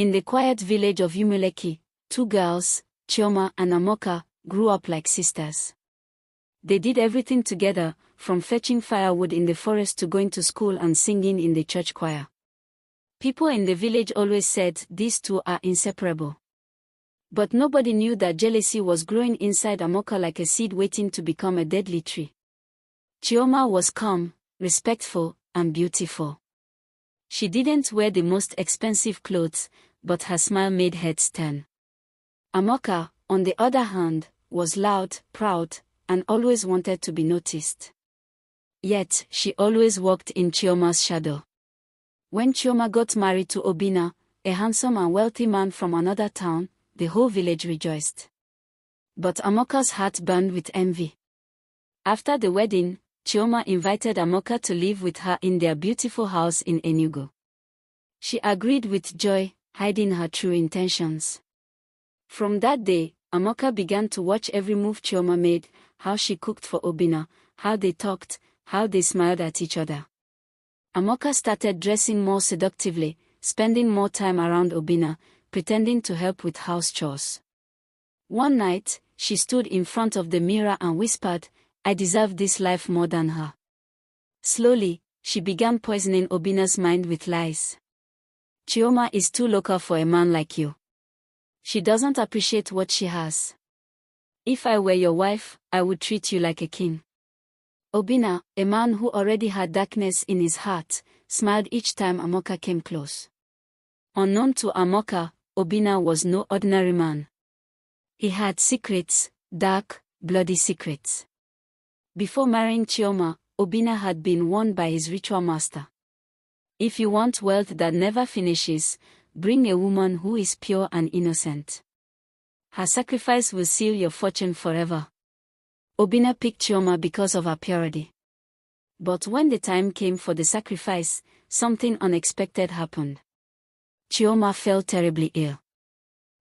In the quiet village of Umuleki, two girls, Chioma and Amaka, grew up like sisters. They did everything together, from fetching firewood in the forest to going to school and singing in the church choir. People in the village always said these two are inseparable. But nobody knew that jealousy was growing inside Amaka like a seed waiting to become a deadly tree. Chioma was calm, respectful, and beautiful. She didn't wear the most expensive clothes, but her smile made heads turn. Amaka, on the other hand, was loud, proud, and always wanted to be noticed. Yet, she always walked in Chioma's shadow. When Chioma got married to Obinna, a handsome and wealthy man from another town, the whole village rejoiced. But Amaka's heart burned with envy. After the wedding, Chioma invited Amaka to live with her in their beautiful house in Enugu. She agreed with joy, hiding her true intentions. From that day, Amaka began to watch every move Chioma made, how she cooked for Obinna, how they talked, how they smiled at each other. Amaka started dressing more seductively, spending more time around Obinna, pretending to help with house chores. One night, she stood in front of the mirror and whispered, "I deserve this life more than her." Slowly, she began poisoning Obinna's mind with lies. "Chioma is too local for a man like you. She doesn't appreciate what she has. If I were your wife, I would treat you like a king." Obinna, a man who already had darkness in his heart, smiled each time Amaka came close. Unknown to Amaka, Obinna was no ordinary man. He had secrets, dark, bloody secrets. Before marrying Chioma, Obinna had been warned by his ritual master. "If you want wealth that never finishes, bring a woman who is pure and innocent. Her sacrifice will seal your fortune forever." Obinna picked Chioma because of her purity. But when the time came for the sacrifice, something unexpected happened. Chioma fell terribly ill.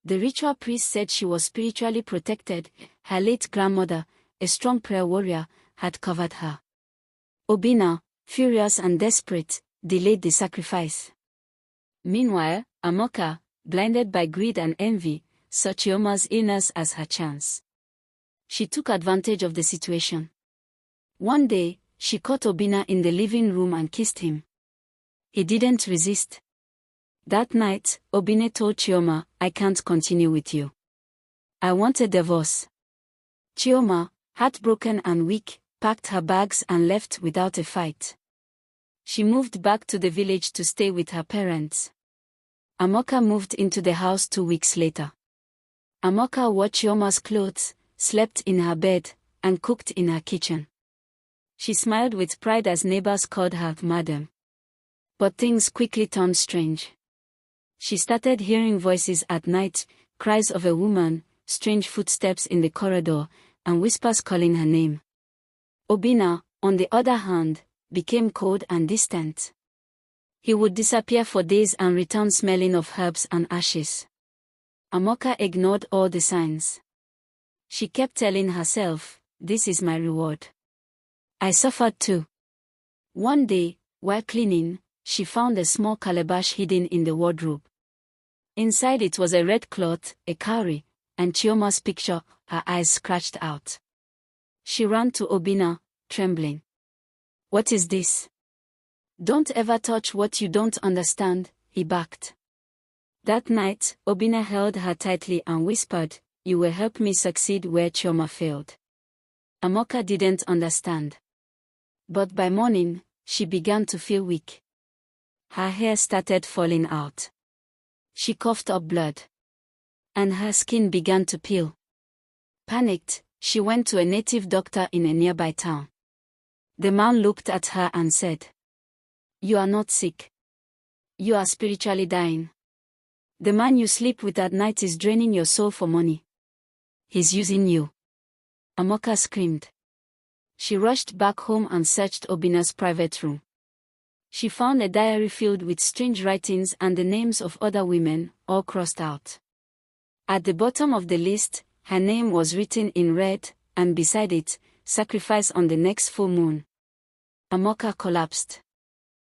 The ritual priest said she was spiritually protected. Her late grandmother, a strong prayer warrior, had covered her. Obinna, furious and desperate, delayed the sacrifice. Meanwhile, Amaka, blinded by greed and envy, saw Chioma's illness as her chance. She took advantage of the situation. One day, she caught Obinna in the living room and kissed him. He didn't resist. That night, Obinna told Chioma, "I can't continue with you. I want a divorce." Chioma, heartbroken and weak, packed her bags and left without a fight. She moved back to the village to stay with her parents. Amaka moved into the house 2 weeks later. Amaka wore Chioma's clothes, slept in her bed, and cooked in her kitchen. She smiled with pride as neighbors called her madam. But things quickly turned strange. She started hearing voices at night, cries of a woman, strange footsteps in the corridor, and whispers calling her name. Obinna, on the other hand, became cold and distant. He would disappear for days and return smelling of herbs and ashes. Amaka ignored all the signs. She kept telling herself, "This is my reward." I suffered too. One day, while cleaning, she found a small calabash hidden in the wardrobe. Inside it was a red cloth, a cowrie, and Chioma's picture, her eyes scratched out. She ran to Obinna, trembling. "What is this?" "Don't ever touch what you don't understand," he barked. That night, Obinna held her tightly and whispered, "You will help me succeed where Chioma failed." Amaka didn't understand. But by morning, she began to feel weak. Her hair started falling out. She coughed up blood. And her skin began to peel. Panicked, she went to a native doctor in a nearby town. The man looked at her and said, "You are not sick. You are spiritually dying. The man you sleep with at night is draining your soul for money. He's using you." Amaka screamed. She rushed back home and searched Obinna's private room. She found a diary filled with strange writings and the names of other women, all crossed out. At the bottom of the list, her name was written in red, and beside it, "Sacrifice on the next full moon." Amaka collapsed.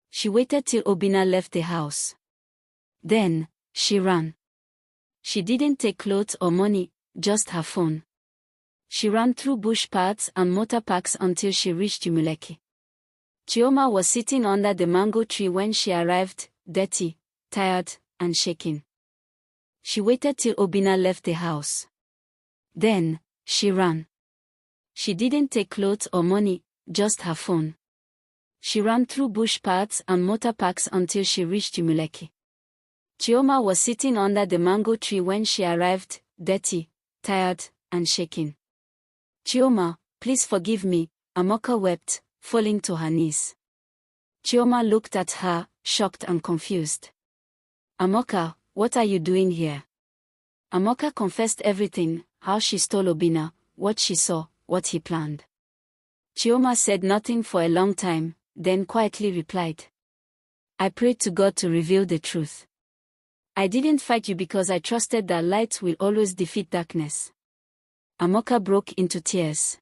She waited till Obinna left the house. Then, She ran. She didn't take clothes or money, just her phone. She ran through bush paths and motor parks until she reached Umuleki. Chioma was sitting under the mango tree when she arrived, dirty, tired, and shaking. She waited till Obinna left the house. Then, she ran. She didn't take clothes or money, just her phone. She ran through bush paths and motor parks until she reached Umuleki. Chioma was sitting under the mango tree when she arrived, dirty, tired, and shaking. Chioma, please forgive me, Amaka wept, falling to her knees. Chioma looked at her, shocked and confused. Amaka, what are you doing here? Amaka confessed everything, how she stole Obinna, what she saw, what he planned. Chioma said nothing for a long time, then quietly replied. I prayed to God to reveal the truth. I didn't fight you because I trusted that light will always defeat darkness. Amaka broke into tears.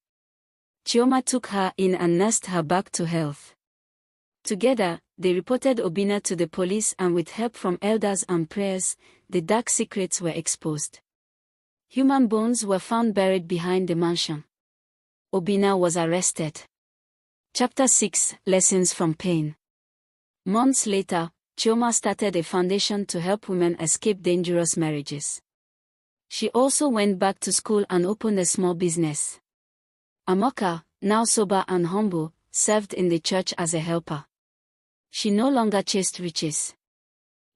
Chioma took her in and nursed her back to health. Together, they reported Obinna to the police, and with help from elders and prayers, the dark secrets were exposed. Human bones were found buried behind the mansion. Obinna was arrested. Chapter 6: Lessons from Pain. Months later, Chioma started a foundation to help women escape dangerous marriages. She also went back to school and opened a small business. Amaka, now sober and humble, served in the church as a helper. She no longer chased riches.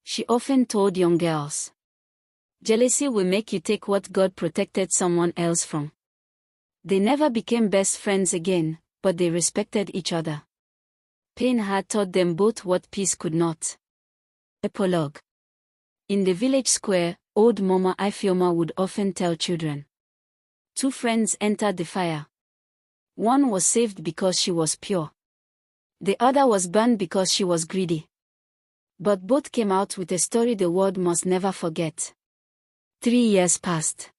She often told young girls, jealousy will make you take what God protected someone else from. They never became best friends again, but they respected each other. Pain had taught them both what peace could not. Epilogue. In the village square, old Mama Ifeoma would often tell children. Two friends entered the fire. One was saved because she was pure. The other was burned because she was greedy. But both came out with a story the world must never forget. 3 years passed.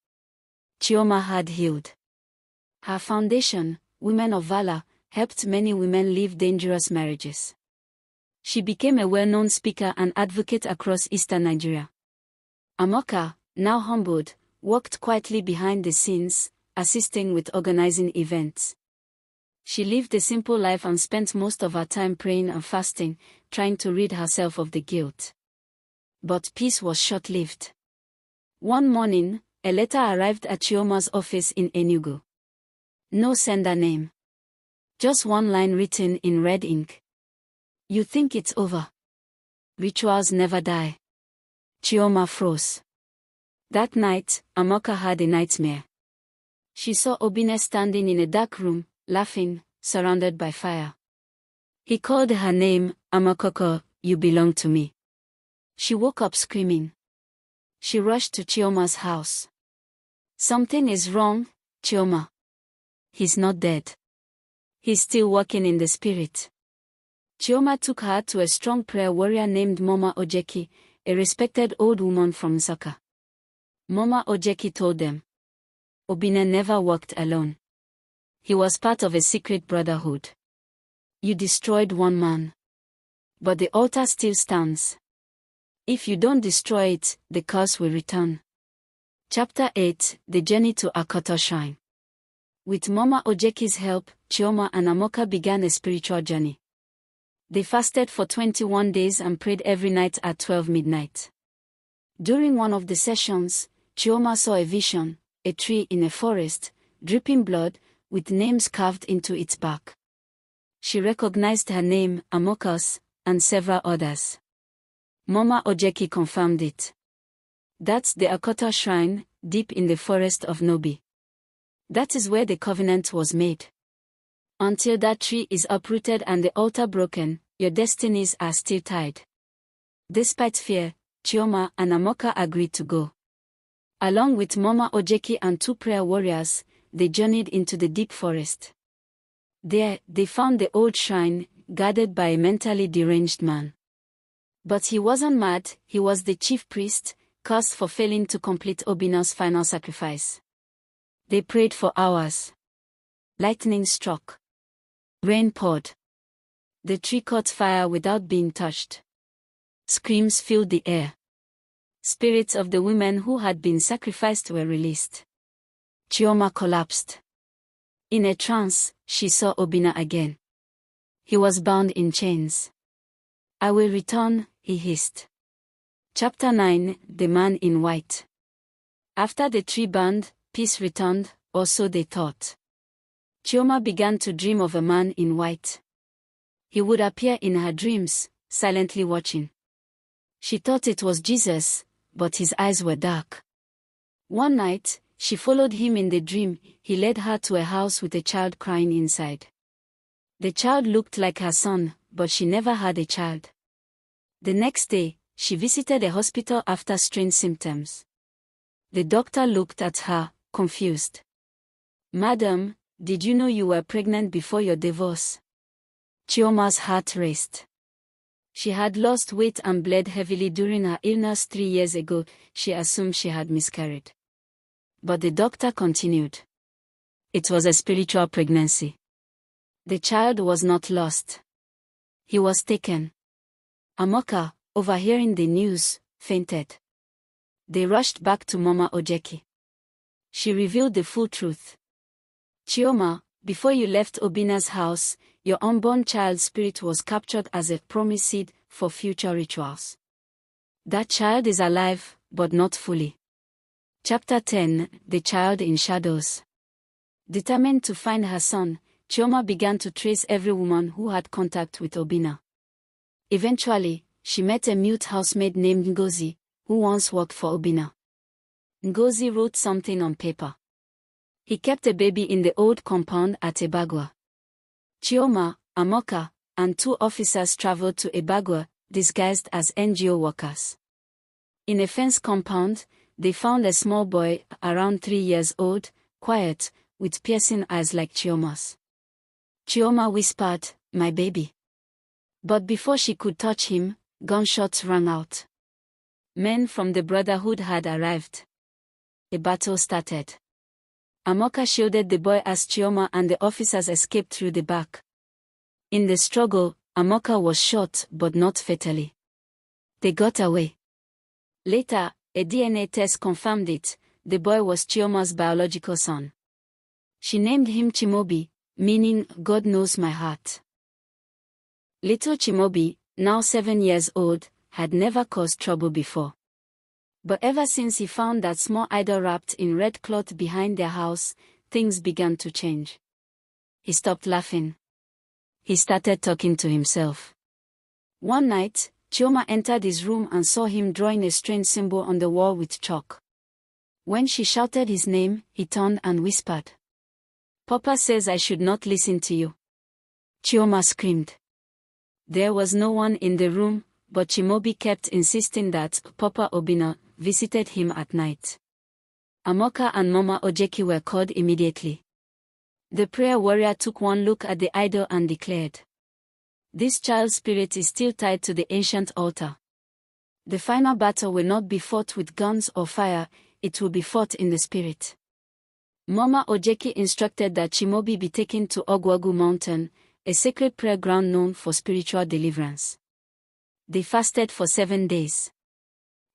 Chioma had healed. Her foundation, Women of Valor, helped many women leave dangerous marriages. She became a well-known speaker and advocate across eastern Nigeria. Amaka, now humbled, worked quietly behind the scenes, assisting with organizing events. She lived a simple life and spent most of her time praying and fasting, trying to rid herself of the guilt. But peace was short-lived. One morning, a letter arrived at Chioma's office in Enugu. No sender name. Just one line written in red ink. You think it's over? Rituals never die. Chioma froze. That night, Amaka had a nightmare. She saw Obinna standing in a dark room, laughing, surrounded by fire. He called her name, Amakoko, you belong to me. She woke up screaming. She rushed to Chioma's house. Something is wrong, Chioma. He's not dead. He's still walking in the spirit. Chioma took her to a strong prayer warrior named Mama Ojeki, a respected old woman from Nsukka. Mama Ojeki told them. Obinna never walked alone. He was part of a secret brotherhood. You destroyed one man. But the altar still stands. If you don't destroy it, the curse will return. Chapter 8: The Journey to Akoto Shrine. With Mama Ojeki's help, Chioma and Amaka began a spiritual journey. They fasted for 21 days and prayed every night at 12 midnight. During one of the sessions, Chioma saw a vision, a tree in a forest, dripping blood, with names carved into its bark. She recognized her name, Amokas, and several others. Mama Ojeki confirmed it. That's the Akoto Shrine, deep in the forest of Nobi. That is where the covenant was made. Until that tree is uprooted and the altar broken, your destinies are still tied. Despite fear, Chioma and Amaka agreed to go. Along with Mama Ojeki and 2 prayer warriors, they journeyed into the deep forest. There, they found the old shrine, guarded by a mentally deranged man. But he wasn't mad, he was the chief priest, cursed for failing to complete Obinna's final sacrifice. They prayed for hours. Lightning struck. Rain poured. The tree caught fire without being touched. Screams filled the air. Spirits of the women who had been sacrificed were released. Chioma collapsed. In a trance, she saw Obinna again. He was bound in chains. "I will return," he hissed. Chapter 9: The Man in White. After the tree burned, peace returned, or so they thought. Chioma began to dream of a man in white. He would appear in her dreams, silently watching. She thought it was Jesus, but his eyes were dark. One night, she followed him in the dream. He led her to a house with a child crying inside. The child looked like her son, but she never had a child. The next day, she visited a hospital after strange symptoms. The doctor looked at her, confused. "Madam, did you know you were pregnant before your divorce?" Chioma's heart raced. She had lost weight and bled heavily during her illness 3 years ago. She assumed she had miscarried. But the doctor continued. It was a spiritual pregnancy. The child was not lost. He was taken. Amaka, overhearing the news, fainted. They rushed back to Mama Ojeki. She revealed the full truth. "Chioma, before you left Obinna's house, your unborn child's spirit was captured as a promised seed for future rituals. That child is alive, but not fully." Chapter 10: The Child in Shadows. Determined to find her son, Chioma began to trace every woman who had contact with Obinna. Eventually, she met a mute housemaid named Ngozi, who once worked for Obinna. Ngozi wrote something on paper. He kept a baby in the old compound at Ebagwa. Chioma, Amaka, and 2 officers traveled to Ebagwa, disguised as NGO workers. In a fenced compound, they found a small boy, around 3 years old, quiet, with piercing eyes like Chioma's. Chioma whispered, "My baby." But before she could touch him, gunshots rang out. Men from the Brotherhood had arrived. A battle started. Amaka shielded the boy as Chioma and the officers escaped through the back. In the struggle, Amaka was shot but not fatally. They got away. Later, a DNA test confirmed it. The boy was Chioma's biological son. She named him Chimobi, meaning "God knows my heart." Little Chimobi, now 7 years old, had never caused trouble before. But ever since he found that small idol wrapped in red cloth behind their house, things began to change. He stopped laughing. He started talking to himself. One night, Chioma entered his room and saw him drawing a strange symbol on the wall with chalk. When she shouted his name, he turned and whispered, "Papa says I should not listen to you." Chioma screamed. There was no one in the room, but Chimobi kept insisting that Papa Obinna visited him at night. Amaka and Mama Ojeki were called immediately. The prayer warrior took one look at the idol and declared, "This child's spirit is still tied to the ancient altar. The final battle will not be fought with guns or fire, it will be fought in the spirit." Mama Ojeki instructed that Chimobi be taken to Ogwagu Mountain, a sacred prayer ground known for spiritual deliverance. They fasted for 7 days.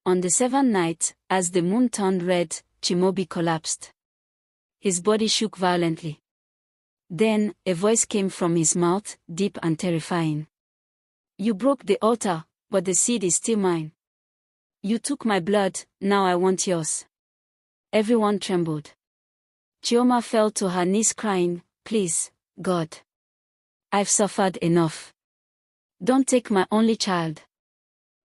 On the 7th night, as the moon turned red, Chimobi collapsed. His body shook violently. Then, a voice came from his mouth, deep and terrifying. "You broke the altar, but the seed is still mine. You took my blood, now I want yours." Everyone trembled. Chioma fell to her knees crying, "Please, God. I've suffered enough. Don't take my only child."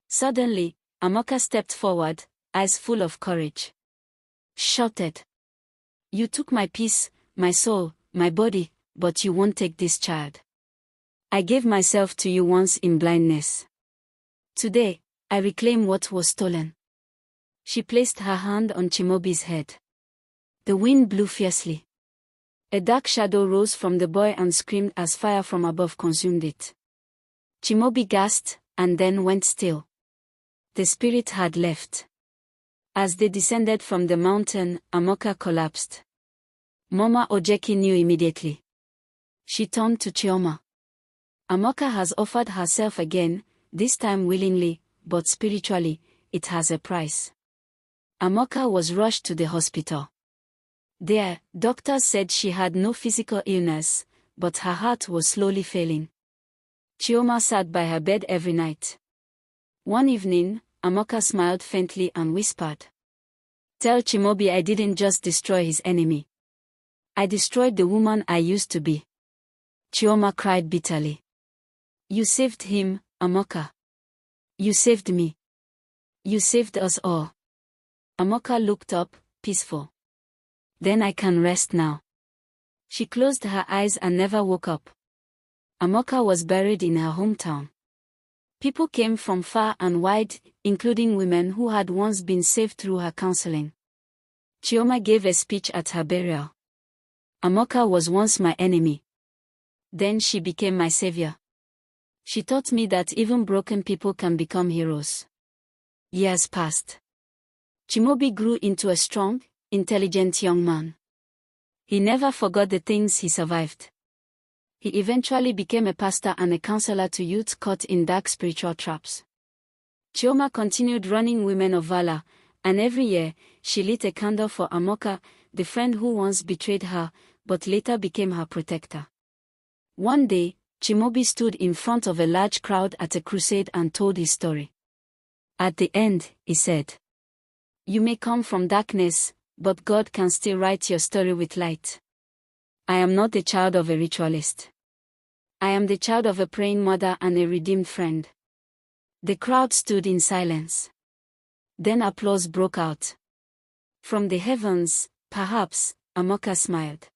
Suddenly, Amaka stepped forward, eyes full of courage. Shouted, "You took my peace, my soul, my body, but you won't take this child. I gave myself to you once in blindness. Today, I reclaim what was stolen." She placed her hand on Chimobi's head. The wind blew fiercely. A dark shadow rose from the boy and screamed as fire from above consumed it. Chimobi gasped, and then went still. The spirit had left. As they descended from the mountain, Amaka collapsed. Mama Ojeki knew immediately. She turned to Chioma. "Amaka has offered herself again, this time willingly, but spiritually. it has a price. Amaka was rushed to the hospital. There, doctors said she had no physical illness, but her heart was slowly failing. Chioma sat by her bed every night. One evening, Amaka smiled faintly and whispered, "Tell Chimaobi I didn't just destroy his enemy. I destroyed the woman I used to be." Chioma cried bitterly. "You saved him, Amaka. You saved me. You saved us all." Amaka looked up, peaceful. "Then I can rest now." She closed her eyes and never woke up. Amaka was buried in her hometown. People came from far and wide, including women who had once been saved through her counseling. Chioma gave a speech at her burial. "Amaka was once my enemy. Then she became my savior. She taught me that even broken people can become heroes." Years passed. Chimaobi grew into a strong, intelligent young man. He never forgot the things he survived. He eventually became a pastor and a counselor to youth caught in dark spiritual traps. Chioma continued running Women of Valor, and every year, she lit a candle for Amaka, the friend who once betrayed her, but later became her protector. One day, Chimaobi stood in front of a large crowd at a crusade and told his story. At the end, he said, "You may come from darkness, but God can still write your story with light. I am not the child of a ritualist. I am the child of a praying mother and a redeemed friend." The crowd stood in silence. Then applause broke out. From the heavens, perhaps, Amaka smiled.